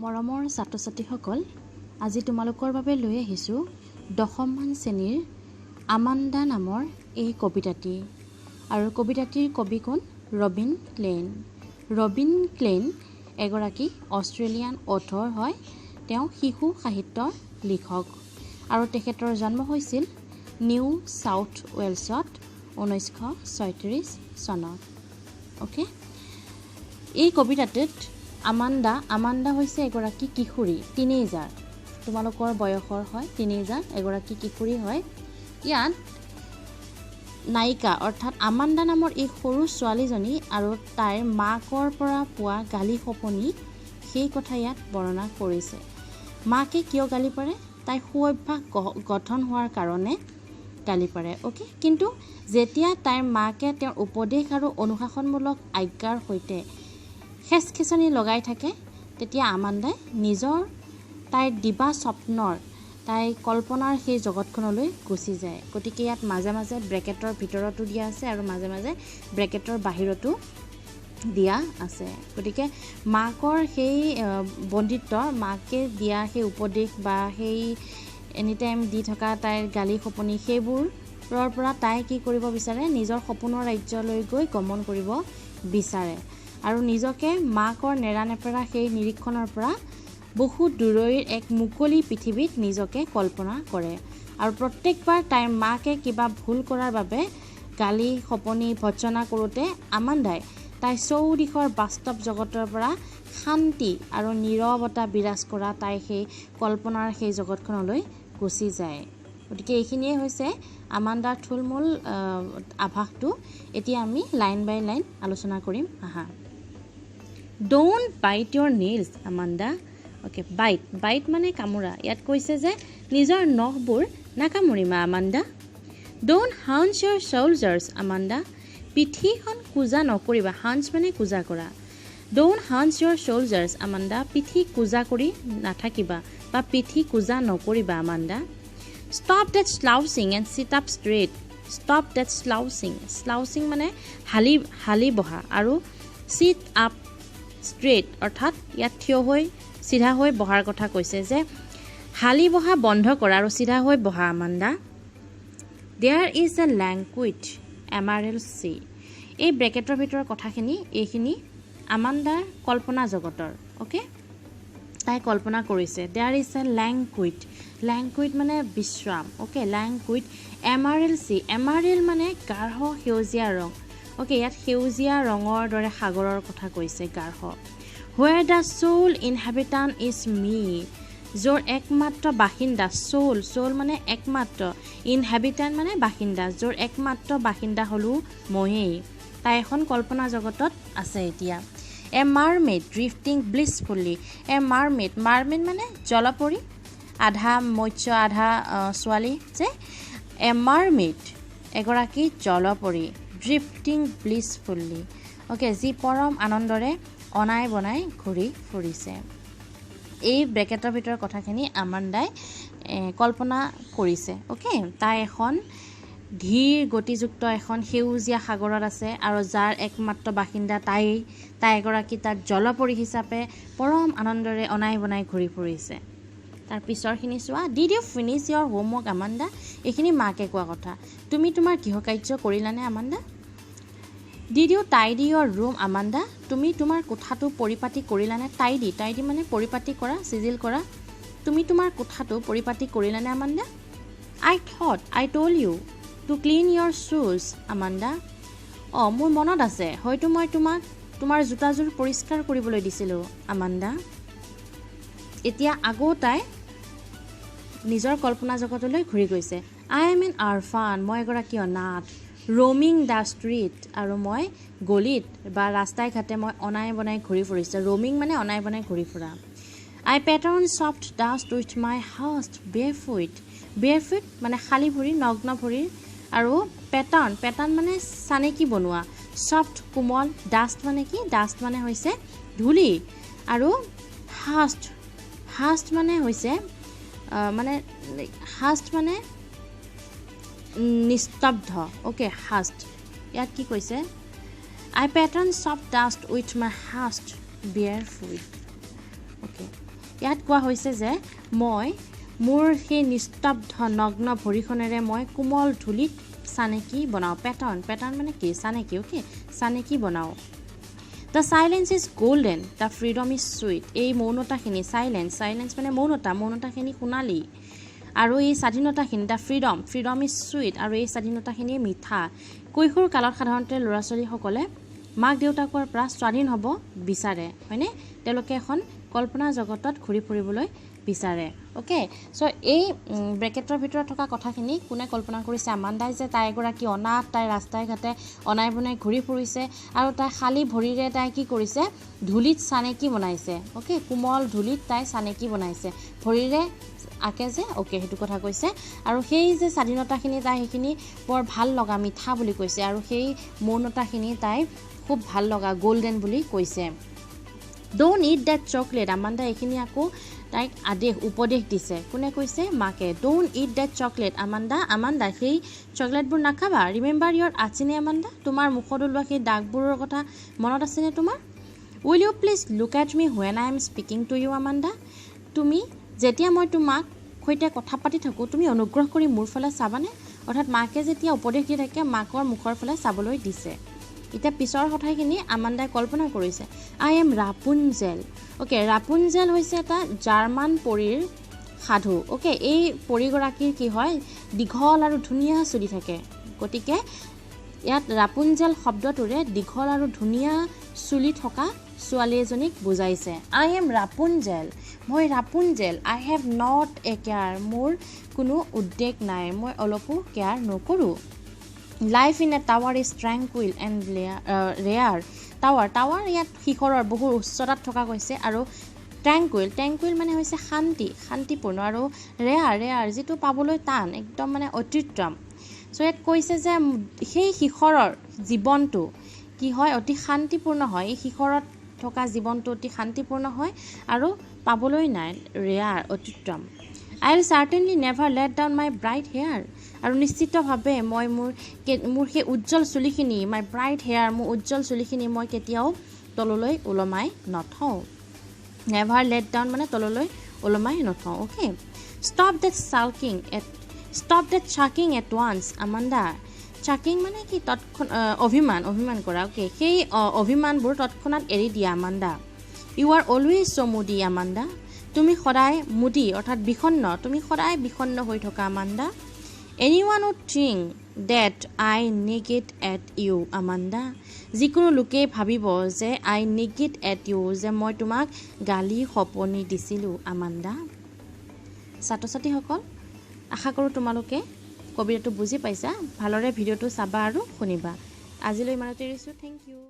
মৰমৰ ছাত্ৰ-ছাত্ৰীসকল, আজি তোমালোকৰ বাবে লৈ আহিছোঁ 10মান শ্ৰেণীৰ আমাণ্ডা নামৰ এই কবিতাটি। আৰু কবিতাটিৰ কবি কোন? ৰবিন ক্লেইন। ৰবিন ক্লেইন এগৰাকী অষ্ট্ৰেলিয়ান অথৰ হয়। তেওঁ শিশু সাহিত্যৰ লিখক আৰু তেখেতৰ জন্ম হৈছিল নিউ সাউথ ৱেলছত 1936 চনত। অ'কে, এই কবিতাটোত আমাণ্ডা হৈছে এগৰাকী কিশোৰী, টিনেজাৰ। তোমালোকৰ বয়সৰ হয়, টিনেজাৰ, এগৰাকী কিশোৰী হয়। ইয়াত নায়িকা অৰ্থাৎ আমাণ্ডা নামৰ এই সৰু ছোৱালীজনী আৰু তাইৰ মাকৰ পৰা পোৱা গালি শপনি, সেই কথা ইয়াত বৰ্ণনা কৰিছে। মাকে কিয় গালি পাৰে? তাই সুঅভ্যাস গঠন হোৱাৰ কাৰণে গালি পাৰে। অ'কে, কিন্তু যেতিয়া তাইৰ মাকে তেওঁৰ উপদেশ আৰু অনুশাসনমূলক আজ্ঞাৰ সৈতে খেচখেচনি লগাই থাকে, তেতিয়া আমাণ্ডাই তাইৰ দিবা স্বপ্নৰ, তাই কল্পনাৰ সেই জগতখনলৈ গুচি যায়। গতিকে ইয়াত মাজে মাজে ব্ৰেকেটৰ ভিতৰতো দিয়া আছে আৰু মাজে মাজে ব্ৰেকেটৰ বাহিৰতো দিয়া আছে। গতিকে মাকৰ সেই বন্দিত্বৰ, মাকে দিয়া সেই উপদেশ বা সেই এনিটাইম দি থকা তাইৰ গালি শপনি, সেইবোৰৰ পৰা তাই কি কৰিব বিচাৰে? নিজৰ সপোনৰ ৰাজ্যলৈ গৈ গমন কৰিব বিচাৰে আৰু নিজকে মাকৰ নেৰানেপেৰা সেই নিৰীক্ষণৰ পৰা বহু দূৰৈৰ এক মুকলি পৃথিৱীত নিজকে কল্পনা কৰে। আৰু প্ৰত্যেকবাৰ তাইৰ মাকে কিবা ভুল কৰাৰ বাবে গালি শপনি ভৰ্ৎসনা কৰোঁতে আমাণ্ডাই তাইৰ চৌদিশৰ বাস্তৱ জগতৰ পৰা শান্তি আৰু নীৰৱতা বিৰাজ কৰা তাই সেই কল্পনাৰ সেই জগতখনলৈ গুচি যায়। গতিকে এইখিনিয়ে হৈছে আমাণ্ডাৰ থুলমূল আভাসটো। এতিয়া আমি লাইন বাই লাইন আলোচনা কৰিম। আহা। Don't bite your nails Amanda. Okay, bite মানে কামোৰা। ইয়াত কৈছে যে নিজৰ নখবোৰ নাকামুৰিবা Amanda. Don't hunch your shoulders Amanda. পিঠিখন কোজা নকৰিবা। হাঞ্চ মানে কোজা কৰা। Don't hunch your shoulders Amanda. পিঠি কোজা কৰি নাথাকিবা বা পিঠি কোজা নকৰিবা Amanda. Stop that slouching and sit up straight. Stop that slouching মানে হালি বহা আৰু চিট আপ ষ্ট্ৰেইট অৰ্থাৎ ইয়াত থিয় হৈ চিধা হৈ বহাৰ কথা কৈছে, যে হালি বহা বন্ধ কৰা আৰু চিধা হৈ বহা Amanda. There is a languid emerald sea. এই ব্ৰেকেটৰ ভিতৰৰ কথাখিনি, এইখিনি আমাণ্ডাৰ কল্পনা জগতৰ। অ'কে, তাই কল্পনা কৰিছে। দেয়াৰ ইজ এ লেংকুইড মানে বিশ্ৰাম। Okay, লেংকুইড emerald C. এমাৰেল মানে গাঢ় সেউজীয়া ৰং। অ'কে, ইয়াত সেউজীয়া ৰঙৰ দৰে সাগৰৰ কথা কৈছে, গাঢ়। হুৱেৰ দ্য চ'ল ইনহেবিটাণ্ট ইজ মি। য'ৰ একমাত্ৰ বাসিন্দা, চ'ল মানে একমাত্ৰ, ইনহেবিটাণ্ট মানে বাসিন্দা, য'ৰ একমাত্ৰ বাসিন্দা হ'লো ময়েই। তাই এখন কল্পনা জগতত আছে এতিয়া। এ মাৰমেড ড্ৰিফটিং ব্লিছফুল্লি। এ মাৰমেড মানে জলপৰী, আধা মৎস্য আধা ছোৱালী যে। এ মাৰমেড এগৰাকী জলপৰী, ড্ৰিফটিং ব্লিছফুল্লি। অ'কে, যি পৰম আনন্দৰে অনাই বনাই ঘূৰি ফুৰিছে। এই ব্ৰেকেটৰ ভিতৰৰ কথাখিনি আমাণ্ডাই কল্পনা কৰিছে। অ'কে, তাই এখন ধীৰ গতিযুক্ত এখন সেউজীয়া সাগৰত আছে আৰু যাৰ একমাত্ৰ বাসিন্দা তাই এগৰাকী তাত জলপৰী হিচাপে পৰম আনন্দৰে অনাই বনাই ঘূৰি ফুৰিছে। তাৰ পিছৰখিনি চোৱা। Did you finish your homework Amanda. এইখিনি মাকে কোৱা কথা। তুমি তোমাৰ গৃহকাৰ্য কৰিলানে Amanda? Did you tidy your room Amanda. তুমি তোমাৰ কোঠাটো পৰিপাটি কৰিলানে? টাইডি মানে পৰিপাটি কৰা, চিজিল কৰা। তুমি তোমাৰ কোঠাটো পৰিপাটি কৰিলানে Amanda? I told you to clean your শ্বুজ আমাণ্ডা। মোৰ মনত আছে, হয়তো মই তোমাক তোমাৰ জোতাযোৰ পৰিষ্কাৰ কৰিবলৈ দিছিলোঁ আমাণ্ডা। এতিয়া আকৌ তাই নিজৰ কল্পনা জগতলৈ ঘূৰি গৈছে। I am N Arfan. মই এগৰাকী অনাথ। Roaming the street. আৰু মই গলিত বা ৰাস্তাই ঘাটে মই অনাই বনাই ঘূৰি ফুৰিছোঁ। ৰ'মিং মানে অনাই বনাই ঘূৰি ফুৰা। I pattern soft dust with my hushed barefoot মানে খালী ভৰি, নগ্ন ভৰিৰ। আৰু পেটাৰ্ণ মানে চানেকি বনোৱা। ছফ্ট কোমল। ডাষ্ট মানে কি? ডাষ্ট মানে হৈছে ধূলি। আৰু হাষ্ট মানে হৈছে নিস্তব্ধ। Okay, hushed. ইয়াত কি কৈছে? I pattern soft dust with my hushed barefoot. Okay ইয়াত কোৱা হৈছে যে মই মোৰ সেই নিস্তব্ধ নগ্ন ভৰিখনেৰে মই কোমল ধূলিত চানেকি বনাওঁ পেটাৰ্ণ মানে কি চানেকি ওকে চানেকি বনাওঁ The silence is golden, the freedom is sweet. এই মৌনতাখিনি সাইলেন্স মানে মৌনতাখিনি শুনালি আৰু এই স্বাধীনতাখিনি the freedom is sweet আৰু এই স্বাধীনতাখিনি মিঠা কৈশোৰ কালত সাধাৰণতে ল'ৰা ছোৱালীসকলে মাক দেউতাকৰ পৰা স্বাধীন হ'ব বিচাৰে হয়নে তেওঁলোকে এখন কল্পনা জগতত ঘূৰি ফুৰিবলৈ বিচাৰে ওকে সো এই ব্ৰেকেটৰ ভিতৰত থকা কথাখিনি কোনে কল্পনা কৰিছে আমান্দাই যে তাই এগৰাকী অনাথ তাই ৰাস্তাই ঘাটে অনাই বনাই ঘূৰি ফুৰিছে আৰু তাই খালী ভৰিৰে তাই কি কৰিছে ধূলিত চানেকি বনাইছে ওকে কোমল ধূলিত তাই চানেকি বনাইছে ভৰিৰে আকে যে ওকে হেতু কথা কৈছে আৰু সেই যে স্বাধীনতাখিনি তাই সেইখিনি বৰ ভাল লগা মিঠা বুলি কৈছে আৰু সেই মৌনতাখিনি তাই খুব ভাল লগা গোল্ডেন বুলি কৈছে Don't eat that chocolate. Amanda এইখিনি আকৌ তাইক উপদেশ দিছে কোনে কৈছে মাকে Don't eat that chocolate. Amanda সেই চকলেটবোৰ নাখাবা Remember your আচিনে Amanda তোমাৰ মুখত ওলোৱা সেই দাগবোৰৰ কথা মনত আছেনে তোমাৰ Will you please look at me when I am speaking to you Amanda তুমি যেতিয়া মই তোমাক সৈতে কথা পাতি থাকো তুমি অনুগ্ৰহ কৰি মোৰ ফালে চাবানে অৰ্থাৎ মাকে যেতিয়া উপদেশ দি থাকে মাকৰ মুখৰ ফালে চাবলৈ দিছে এটা পিছৰ কথাখিনি আমান্দাই কল্পনা কৰিছে I am Rapunzel okay Rapunzel হৈছে এটা জাৰ্মান পৰীৰ সাধু ওকে এই পৰীগৰাকীৰ কি হয় দীঘল আৰু ধুনীয়া চুলি থাকে গতিকে ইয়াত ৰাপুনজেল শব্দটোৰে দীঘল আৰু ধুনীয়া চুলি থকা ছোৱালী এজনীক বুজাইছে আই এম ৰাপুনজেল মই Rapunzel I have not a care মোৰ কোনো উদ্বেগ নাই মই অলপো কেয়াৰ নকৰোঁ Life in a tower is tranquil and rare. Tower ইয়াত শিখৰৰ বহু উচ্চতাত থকা কৈছে আৰু tranquil মানে হৈছে শান্তিপূৰ্ণ আৰু rare যিটো পাবলৈ টান একদম মানে অত্যুত্তম সো ইয়াত কৈছে যে সেই শিখৰৰ জীৱনটো কি হয় অতি শান্তিপূৰ্ণ হয় এই শিখৰত থকা জীৱনটো অতি শান্তিপূৰ্ণ হয় আৰু পাবলৈ নাই rare অত্যুত্তম I'll certainly never let down my bright hair. আৰু নিশ্চিতভাৱে মই মোৰ সেই উজ্জ্বল চুলিখিনি my bright hair মোৰ উজ্জ্বল চুলিখিনি মই কেতিয়াও তললৈ ওলমাই নথওঁ never let down মানে তললৈ ওলমাই নথওঁ okay stop that chucking at once Amanda chucking মানে কি অভিমান কৰা ওকে সেই অভিমানবোৰ তৎক্ষণাত এৰি দিয়া Amanda you are always so moody Amanda তুমি সদায় মুডি অৰ্থাৎ বিখন্ন তুমি সদায় বিখন্ন হৈ থকা Amanda Anyone would think that I negate at you Amanda যিকোনো লোকে ভাবিব যে I negate at you যে মই তোমাক গালি খপনি দিছিলো Amanda ছাত্ৰ-ছাত্ৰীসকল আশা কৰোঁ তোমালোকে কবিতাটো বুজি পাইছা ভালৰে ভিডিঅ'টো চাবা আৰু শুনিবা আজিলৈ ইমানতে এৰিছোঁ থ্যাংক ইউ